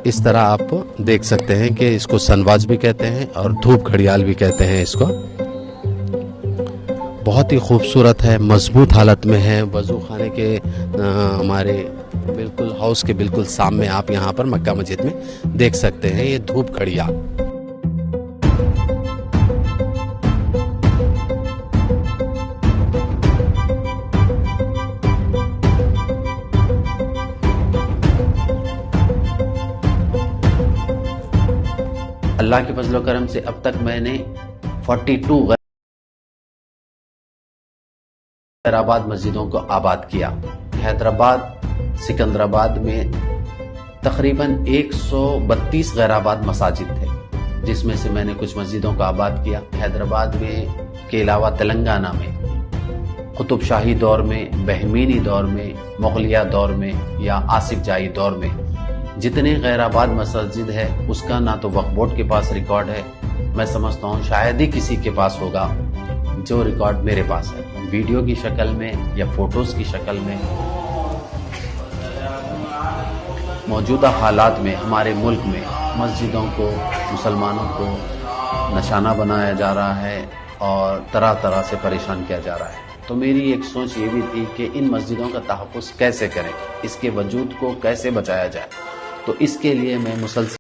اس طرح آپ دیکھ سکتے ہیں کہ اس کو سنواز بھی کہتے ہیں اور دھوپ گھڑیال بھی کہتے ہیں اس کو. بہت ہی خوبصورت ہے, مضبوط حالت میں ہے. وضو خانے کے ہمارے بالکل ہاؤس کے بالکل سامنے آپ یہاں پر مکہ مسجد میں دیکھ سکتے ہیں یہ دھوپ گھڑیال. اللہ کے فضل و کرم سے اب تک میں نے 42 غیر آباد مسجدوں کو آباد کیا. حیدرآباد سکندرآباد میں تقریباً 132 غیر آباد مساجد تھے, جس میں سے میں نے کچھ مسجدوں کو آباد کیا. حیدرآباد میں کے علاوہ تلنگانہ میں قطب شاہی دور میں, بہمینی دور میں, مغلیہ دور میں یا آصف جائی دور میں جتنے غیر آباد مساجد ہے اس کا نہ تو وقف بورڈ کے پاس ریکارڈ ہے. میں سمجھتا ہوں شاید ہی کسی کے پاس ہوگا جو ریکارڈ میرے پاس ہے, ویڈیو کی شکل میں یا فوٹوز کی شکل میں. موجودہ حالات میں ہمارے ملک میں مسجدوں کو مسلمانوں کو نشانہ بنایا جا رہا ہے اور طرح طرح سے پریشان کیا جا رہا ہے. تو میری ایک سوچ یہ بھی تھی کہ ان مسجدوں کا تحفظ کیسے کریں, اس کے وجود کو کیسے بچایا جائے. تو اس کے لیے میں مسلسل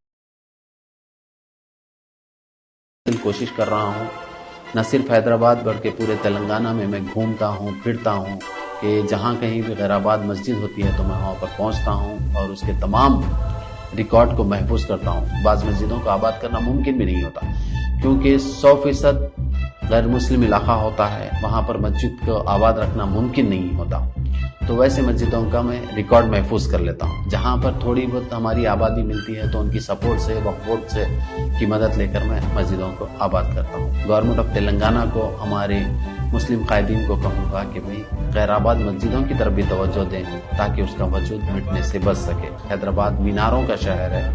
کوشش کر رہا ہوں. نہ صرف حیدرآباد بلکہ پورے تلنگانہ میں گھومتا ہوں, پھرتا ہوں کہ جہاں کہیں بھی غیر آباد مسجد ہوتی ہے تو میں وہاں پر پہنچتا ہوں اور اس کے تمام ریکارڈ کو محفوظ کرتا ہوں. بعض مسجدوں کو آباد کرنا ممکن بھی نہیں ہوتا کیونکہ 100% غیر مسلم علاقہ ہوتا ہے, وہاں پر مسجد کو آباد رکھنا ممکن نہیں ہوتا. تو ویسے مسجدوں کا میں ریکارڈ محفوظ کر لیتا ہوں. جہاں پر تھوڑی بہت ہماری آبادی ملتی ہے تو ان کی سپورٹ سے, وقف بورڈ سے کی مدد لے کر میں مسجدوں کو آباد کرتا ہوں. گورنمنٹ آف تلنگانہ کو, ہمارے مسلم قائدین کو کہوں گا کہ بھئی غیر آباد مسجدوں کی طرف بھی توجہ دیں تاکہ اس کا وجود مٹنے سے بچ سکے. حیدرآباد میناروں کا شہر ہے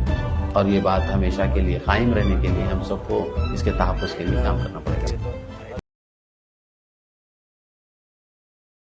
اور یہ بات ہمیشہ کے لیے قائم رہنے کے لیے ہم سب کو اس کے تحفظ کے لیے کام کرنا پڑے گا.